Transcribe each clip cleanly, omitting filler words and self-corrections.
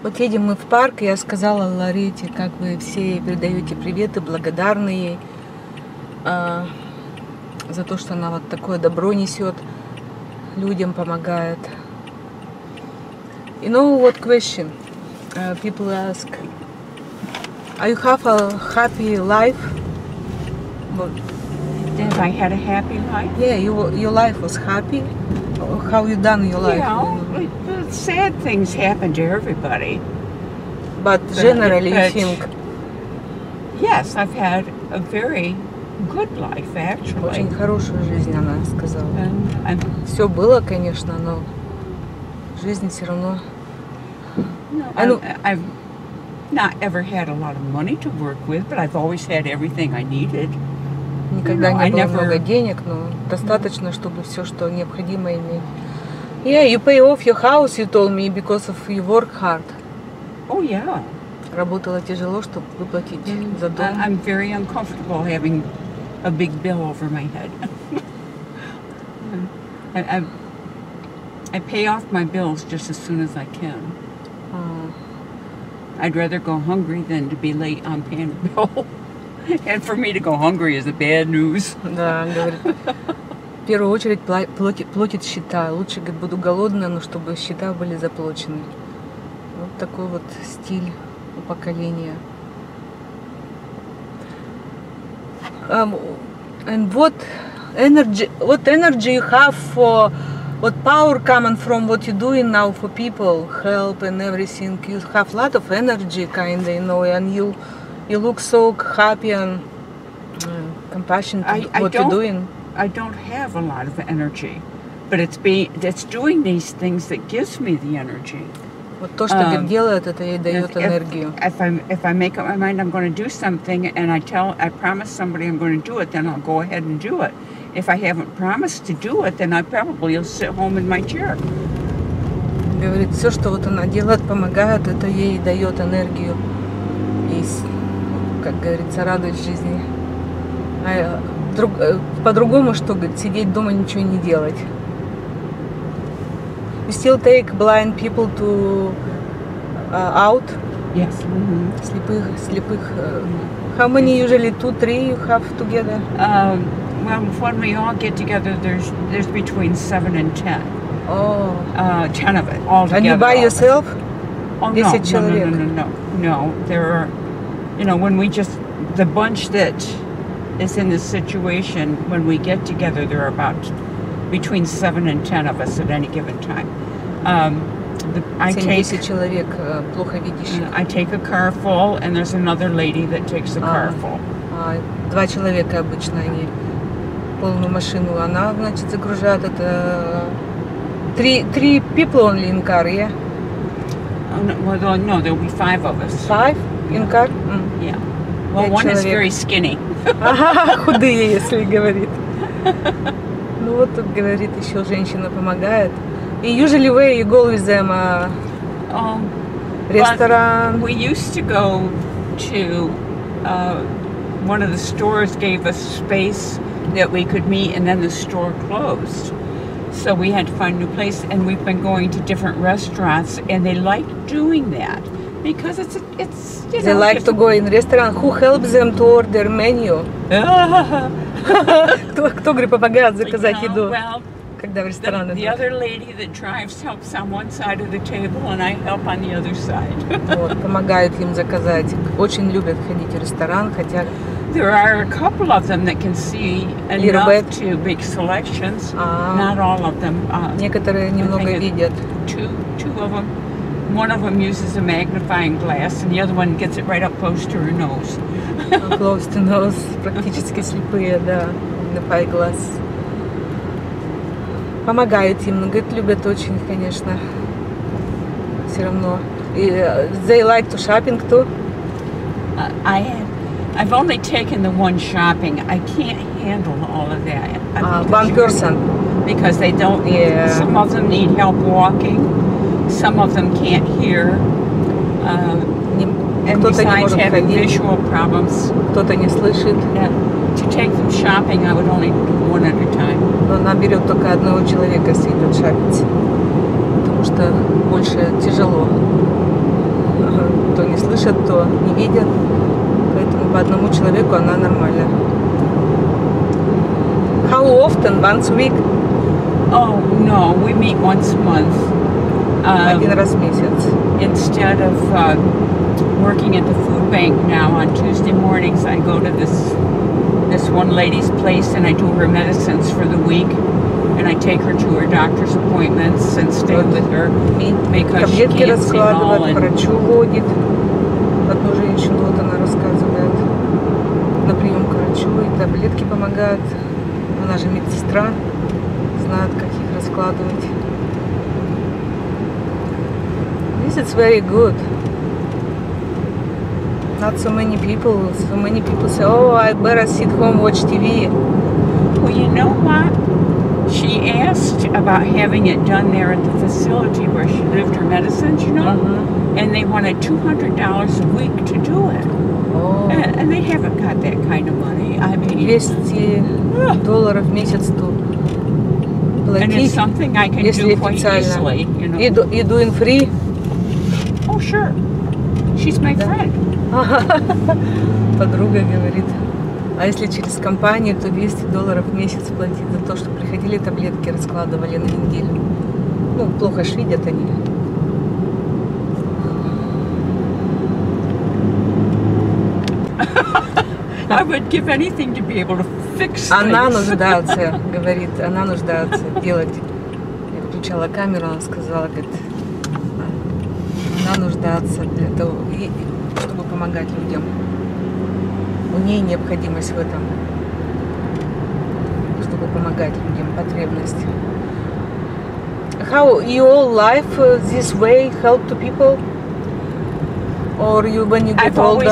Вот едем мы в парк, и я сказала Ларите, как вы все ей передаете приветы, благодарны ей за то, что она вот такое добро несет, людям помогает. You know what question people ask? Are you have a happy life? If I had a happy life? Yeah, your life was happy. How you done your life? Yeah, sad things happen to everybody. But generally, you think? Yes, I've had a very good life, actually. Очень хорошую жизнь, она сказала. Все было, конечно, но жизнь все равно. No, I've not ever had a lot of money to work with, but I've always had everything I needed. Никогда не было много денег, но достаточно, чтобы все, что необходимо иметь. Yeah, you pay off your house, you told me, because of you work hard. Oh yeah. Работала тяжело, чтобы выплатить за дом. I'm very uncomfortable having a big bill over my head. I pay off my bills just as soon as I can. I'd rather go hungry than to be late on paying a bill. And for me to go hungry is the bad news. Да, говорит, в первую очередь платит счета. Лучше, говорит, буду голодная, но чтобы счета были заплачены. Вот такой вот стиль у поколения. And what energy you have for, what power coming from what you're doing now for people, help and everything. You have a lot of energy, kinda, you know, and you look so happy and compassionate what you're doing. I don't have a lot of energy, but it's doing these things that gives me the energy. Вот то, что делает, это ей дает энергию. If I make up my mind I'm going to do something and I promise somebody I'm going to do it, then I'll go ahead and do it. If I haven't promised to do it, then I probably will sit home in my chair. Говорит, все, что вот она делает, помогает, это ей дает энергию и, как говорится, радость жизни. По-другому, что, говорит, сидеть дома ничего не делать. You still take blind people to out? Yes. Слепых. How many usually? 2, 3 you have together? Well, when we all get together, there's between 7 and 10. Oh. 10 of it all together. And you by yourself? Oh no. There are, you know, when we just the bunch that is in this situation, when we get together, there are about between 7 and 10 of us at any given time. I take a car full, and there's another lady that takes a car full. 2 человека обычно, они полную машину, она, значит, загружает это. 3 people only in car, yeah? Well, no, there'll be 5 of us. 5 in car? Yeah. Well, one is very skinny. Худые, если говорит. Ну вот тут, говорит, еще женщина помогает. И usually where you go with them? Ресторан? We used to go to one of the stores gave us space that we could meet, and then the store closed. So we had to find a new place, and we've been going to different restaurants, and they like doing that because it's you know, they like to go in restaurant. Who helps them to order menu? Кто говорит, помогает заказать еду, когда в ресторан идут? The other lady that drives helps on one side of the table, and I help on the other side. Вот, помогают им заказать. Очень любят ходить в ресторан, хотя there are a couple of them that can see enough to make selections. Not all of them. Некоторые немного видят. Two of them. One of them uses a magnifying glass, and the other one gets it right up close to her nose. Close to nose, практически слепые, да, magnifying glass. Помогают им, но, говорит, любят очень, конечно, все равно. They like to shopping too? I've only taken the one shopping. I can't handle all of that. One person. Because they don't. Yeah. Some of them need help walking. Some of them can't hear. And besides having visual problems. Кто-то не слышит. To take them shopping, I would only do one at a time. Но она берет только одного человека, если идет шопить, потому что больше тяжело. слышат, то не видят. Поэтому по одному человеку она нормальная. How often? Once a week? Oh, no, we meet once a month. Один раз в месяц. Instead of working at the food bank now on Tuesday mornings, I go to this one lady's place and I do her medicines for the week. And I take her to her doctor's appointments and stay with her because she таблетки can't see all. раскладывает, к врачу водит. Одну женщину, вот она рассказывает, на прием к врачу, и таблетки помогают. Она же медсестра, знает, как их раскладывать. This is very good. Not so many people. So many people say, "Oh, I better sit home, watch TV." Well, you know what? She asked about having it done there at the facility where she lived her medicines, you know, and they wanted $200 a week to do it. Oh. And they haven't got that kind of money. I mean, $200 в месяц тут платить. And it's something I can do quite easily, you know. You doing free? Oh, sure. She's my friend. Подруга говорит. А если через компанию, то $200 в месяц платить за то, что приходили таблетки, раскладывали на неделю. Ну, плохо ж видят они. I would give anything to be able to fix things. Она нуждается, говорит, она нуждается делать. Я выключала камеру, она сказала, говорит, она нуждается для того, чтобы помогать людям. У нее необходимость в этом, чтобы помогать людям, потребность. How your life this way help to people, or you when you get older?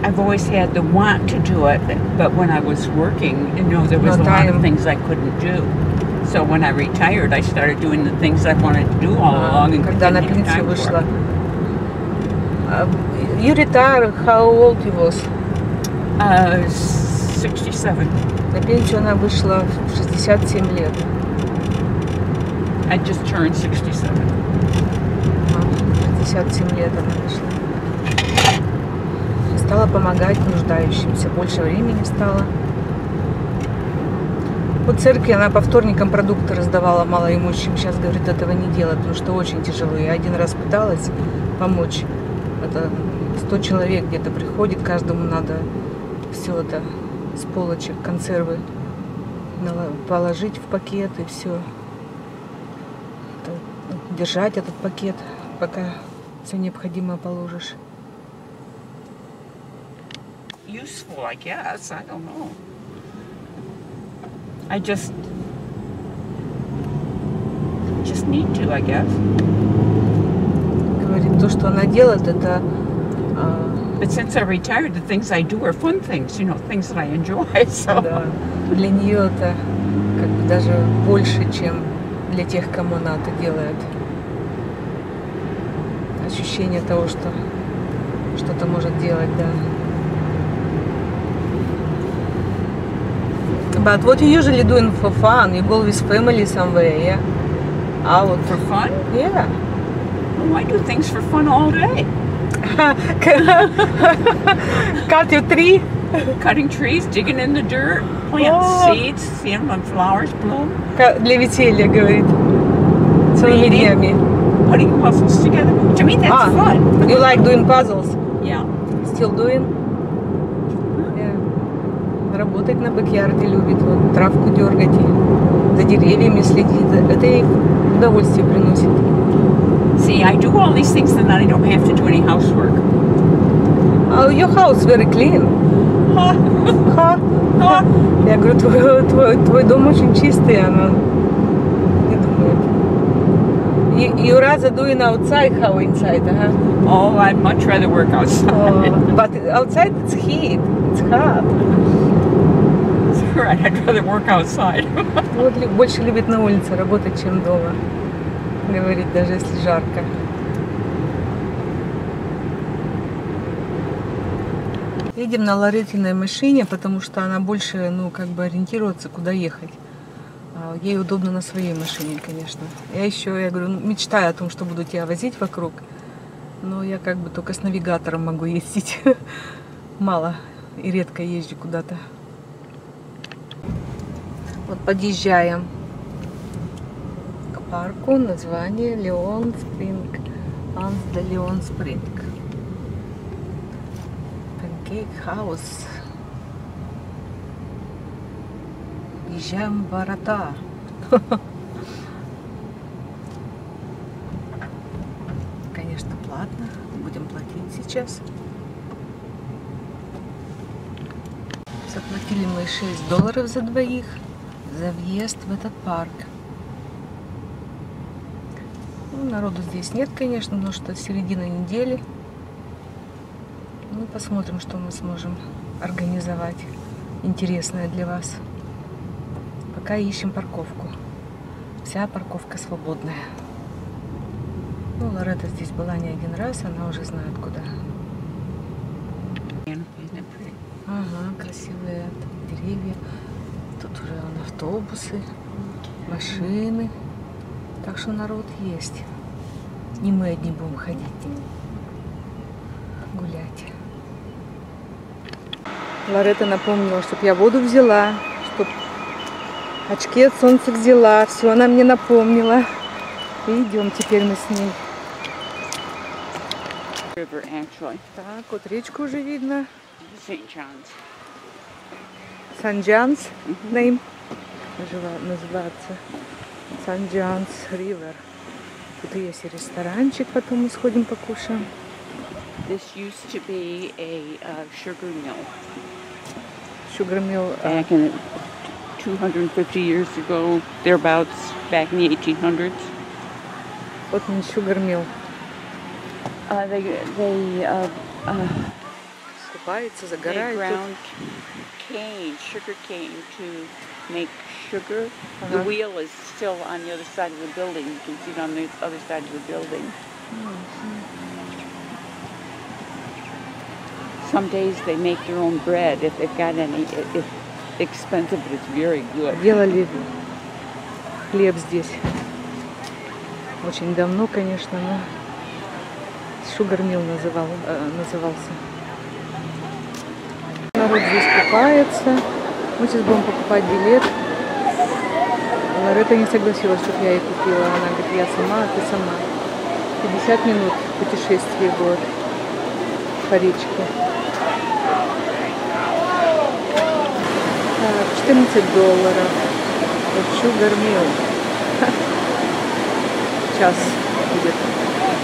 I've always had the want to do it, but when I was working, you know, there was a lot of things I couldn't do. So when I retired, I started doing the things I wanted to do all along, and когда на пенсию вышла. You retired, how old you was? 67. На пенсию она вышла в 67 лет. I just turned 67. 67 лет она вышла. Стала помогать нуждающимся. Больше времени стало. В церкви она по вторникам продукты раздавала малоимущим. Сейчас, говорит, этого не делать, потому что очень тяжело. Я один раз пыталась помочь. Это 100 человек где-то приходит, каждому надо все это с полочек, консервы положить в пакет и все. Держать этот пакет, пока все необходимое положишь. Useful, I guess. I don't know. I just need to, I guess. Говорит, то, что она делает, это... But since I retired, the things I do are fun things, you know, things that I enjoy. So. Да, для нее это как бы даже больше, чем для тех, кому она это делает. Ощущение того, что что-то может делать, да. But what you usually doing for fun? You go with family somewhere, yeah? Out. For fun? Yeah. Oh, I do things for fun all day. Cut your tree? Cutting trees, digging in the dirt, plant seeds, seeing when flowers bloom. Для веселья, говорит. Целыми днями. Putting puzzles together. To me, that's fun. You like doing puzzles? Yeah. Still doing? Работать на бэк-ярде любит, вот, травку дергать, и за деревьями следить. Это ей удовольствие приносит. See, I do all these things and then I don't have to do any housework. Oh, your house very clean. Я говорю, твой дом очень чистый, она не думает. You rather doing outside, how inside, huh? Oh, I'd much rather work outside. But outside it's heat, it's hot. Right, I'd rather work outside. Вот больше любит на улице работать, чем дома. Говорит, даже если жарко. Едем на Лоретиной машине, потому что она больше, ну, как бы ориентируется, куда ехать. Ей удобно на своей машине, конечно. Я говорю, мечтаю о том, что буду тебя возить вокруг. Но я как бы только с навигатором могу ездить. Мало и редко езжу куда-то. Вот подъезжаем к парку. Название Леон Спринг. Анс де Леон Спринг. Панкейк Хаус. Въезжаем в ворота. Конечно, платно. Будем платить сейчас. Заплатили мы $6 за двоих за въезд в этот парк. Ну, народу здесь нет, конечно, но что середина недели. Ну, посмотрим, что мы сможем организовать интересное для вас. Пока ищем парковку. Вся парковка свободная. Ну, Лоретта здесь была не один раз, она уже знает куда. Ага, красивые деревья. Тут уже автобусы, машины. Так что народ есть. Не мы одни будем ходить. Гулять. Лоретта напомнила, чтобы я воду взяла, чтобы очки от солнца взяла. Все, она мне напомнила. И идем теперь мы с ней. Так, вот речку уже видно. Сан-Джанс name называется. Сан-Джанс Ривер. Тут есть и ресторанчик, потом мы сходим покушаем. This used to be a sugar mill. Sugar mill. Back in 250 years ago, thereabouts, back in the 1800s. Вот он, sugar mill. Скупаются, загорают. They ground sugar cane to make sugar. The wheel is still on the other side of the building. You can see it on the other side of the building. Some days they make their own bread if they've got any. It's expensive, but it's very good. Делали хлеб здесь. Очень давно, конечно, но Sugar Mill назывался. Народ здесь купается. Мы сейчас будем покупать билет. Лоретта не согласилась, чтобы я ей купила. Она говорит, я сама, а ты сама. 50 минут путешествия будет по речке. Так, $14. Вот Sugar Mill. Час будет.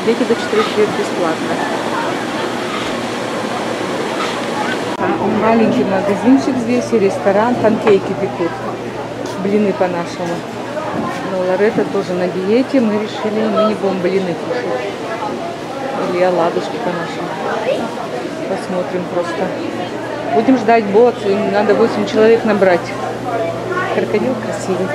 Дети до 4 лет бесплатно. Маленький магазинчик здесь и ресторан. Панкейки пекут. Блины по-нашему. Но Лоретта тоже на диете. Мы решили, мы не будем блины кушать. Или оладушки по-нашему. Посмотрим просто. Будем ждать бот. Им надо 8 человек набрать. Крокодил красивый.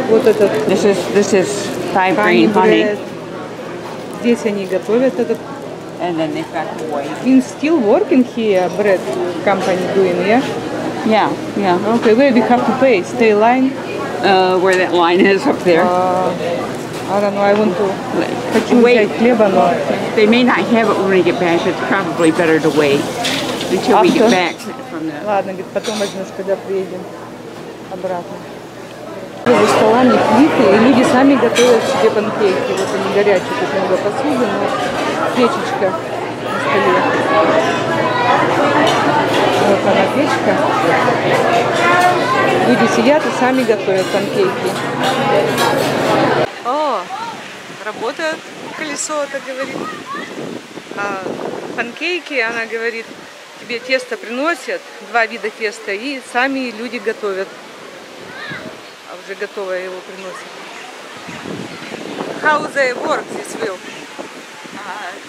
Вот этот. This is five green honey. Здесь они готовят этот. And then they've got the white. In still working here, bread company doing, yeah? Yeah, yeah. Okay, where we have to pay? Stay line? Where that line is up there. I don't know, I want to. Хочу взять хлеба, но. They may not have it when we get back. It's probably better to wait until we get back from the. Ладно, говорит, потом возьмешь, когда приедем обратно. За столами плиты, и люди сами готовят себе панкейки. Вот они горячие, тут много посуды, но печечка на столе. Вот она печка. Люди сидят и сами готовят панкейки. О, работает колесо, так говорит. А панкейки, она говорит, тебе тесто приносят, 2 вида теста, и сами люди готовят. А уже готовое его приносят. How they work this wheel?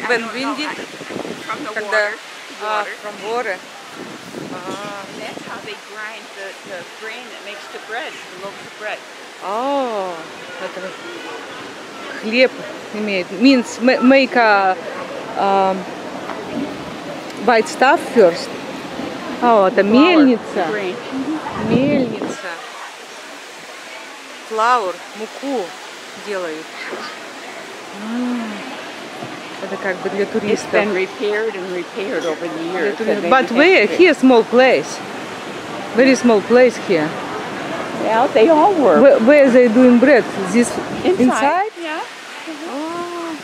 When windy? From the Когда water. from water. That's how they grind the grain that makes the bread, the loaves of bread. О, это хлеб имеет. Means make a white stuff first. О, это мельница. Мельница. flour, муку делают. Это как бы для It's туристов. been repaired and repaired over the years. But where? Here, small place. Very small place here. Yeah, they all were. Where they doing bread? This inside? Yeah.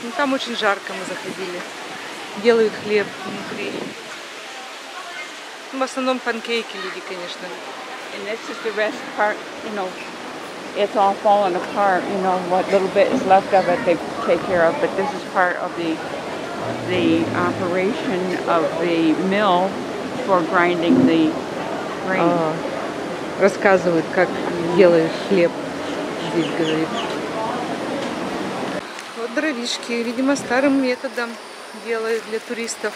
Ну, там очень жарко, мы заходили. Делают хлеб внутри. В основном панкейки люди, конечно. And this is the rest part, you know, it's all fallen apart, you know, what little bit is left of it they take care of, but this is part of the operation of the mill for grinding the grain. Рассказывают, как делают хлеб. Здесь говорит. Вот дровишки, видимо, старым методом делают для туристов.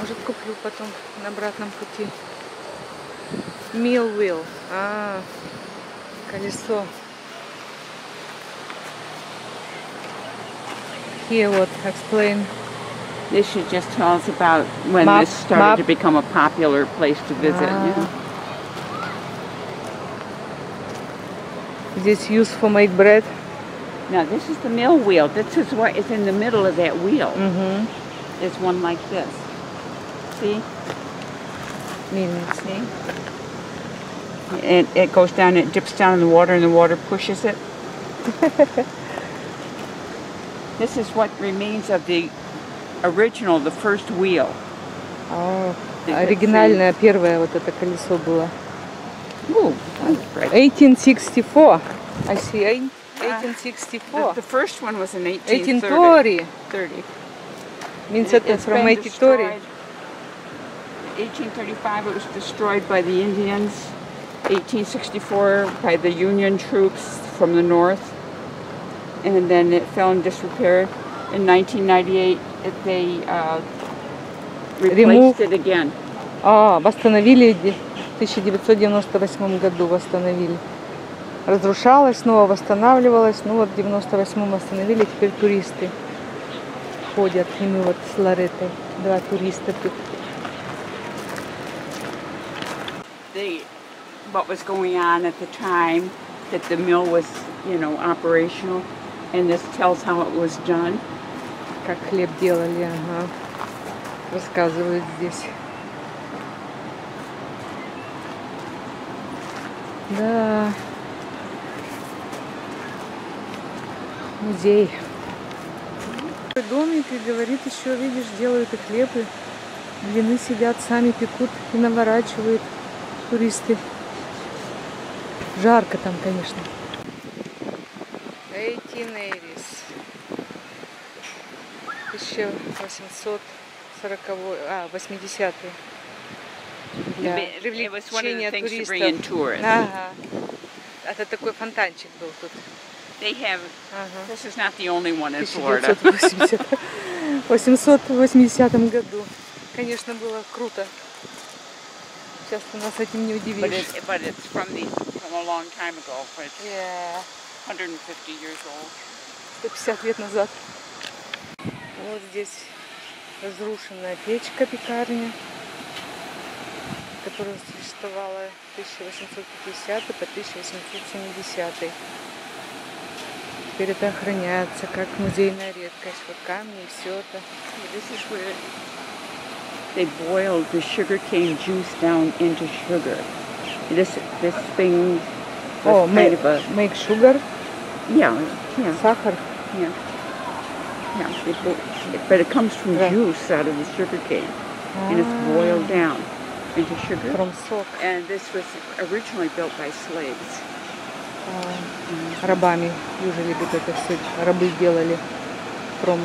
Может, куплю потом на обратном пути. Mill wheel. Колесо. Here what? Explain. This should just tell us about when this started to become a popular place to visit. Yeah. This used for make bread. Now this is the mill wheel. This is what is in the middle of that wheel. There's one like this. See? See? It goes down, it dips down in the water and the water pushes it. This is what remains of the original, the first wheel. Оригинальное первое вот это колесо было. Ooh, that's right. 1864. I see. 1864. The first one was in 1830. 1830. Means it's from 1830. 1835 it was destroyed by the Indians. 1864 by the Union troops from the north. And then it fell in disrepair. In 1998 they replaced it again. Восстановили в 1998 году, восстановили. Разрушалось, снова восстанавливалось. Ну вот в 98-м восстановили, теперь туристы ходят. И мы вот с Лореттой, два туриста тут. What was going on at the time that the mill was, you know, operational, and this tells how it was done. Как хлеб делали, рассказывают здесь. Да. Музей. Домик, и говорит, еще, видишь, делают и хлеб, и блины сидят, сами пекут и наворачивают туристы. Жарко там, конечно. 1880s. 80-е. Для привлечения туристов. Это такой фонтанчик был тут. They have. This is not the only one in Florida. В 880 году. Конечно, было круто. Сейчас ты нас этим не удивишь. But it's from a long time ago. It's 150 years old. 150 лет назад. Вот здесь разрушенная печка, пекарня, которая существовала с 1850 по 1870. Теперь это охраняется как музейная редкость. Вот камни и все это. This is where they boiled the sugarcane juice down into sugar. This thing was kind of a... make sugar? Yeah. Сахар? Yeah. But it comes from juice out of the sugarcane. And it's boiled down into sugar. From сок. And this was originally built by slaves. Рабами usually вот это все рабы делали. From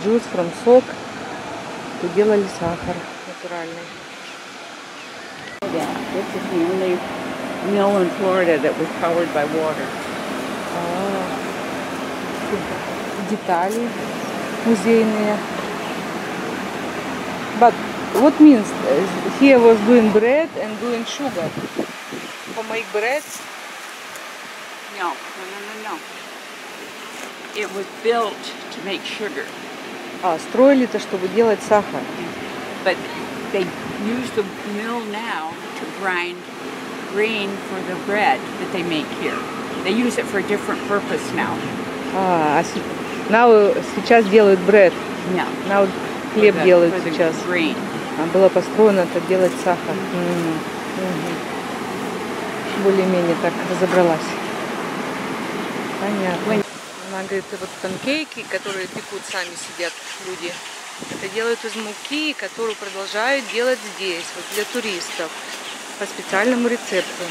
juice, from сок. И делали сахар натуральный. Yeah, this is the only mill in Florida that was powered by water. Детали музейные. But what means here was doing bread and doing sugar? For make bread? No. It was built to make sugar. Строили-то, чтобы делать сахар. But they use the mill now to grind grain for the bread that they make here. They use it for a different purpose now. Сейчас делают бред. Yeah. Now хлеб делают for the сейчас. grain. Было построено это делать сахар. Более-менее так разобралась. Понятно. Она говорит, вот панкейки, которые пекут сами сидят люди, это делают из муки, которую продолжают делать здесь, вот для туристов, по специальному рецепту.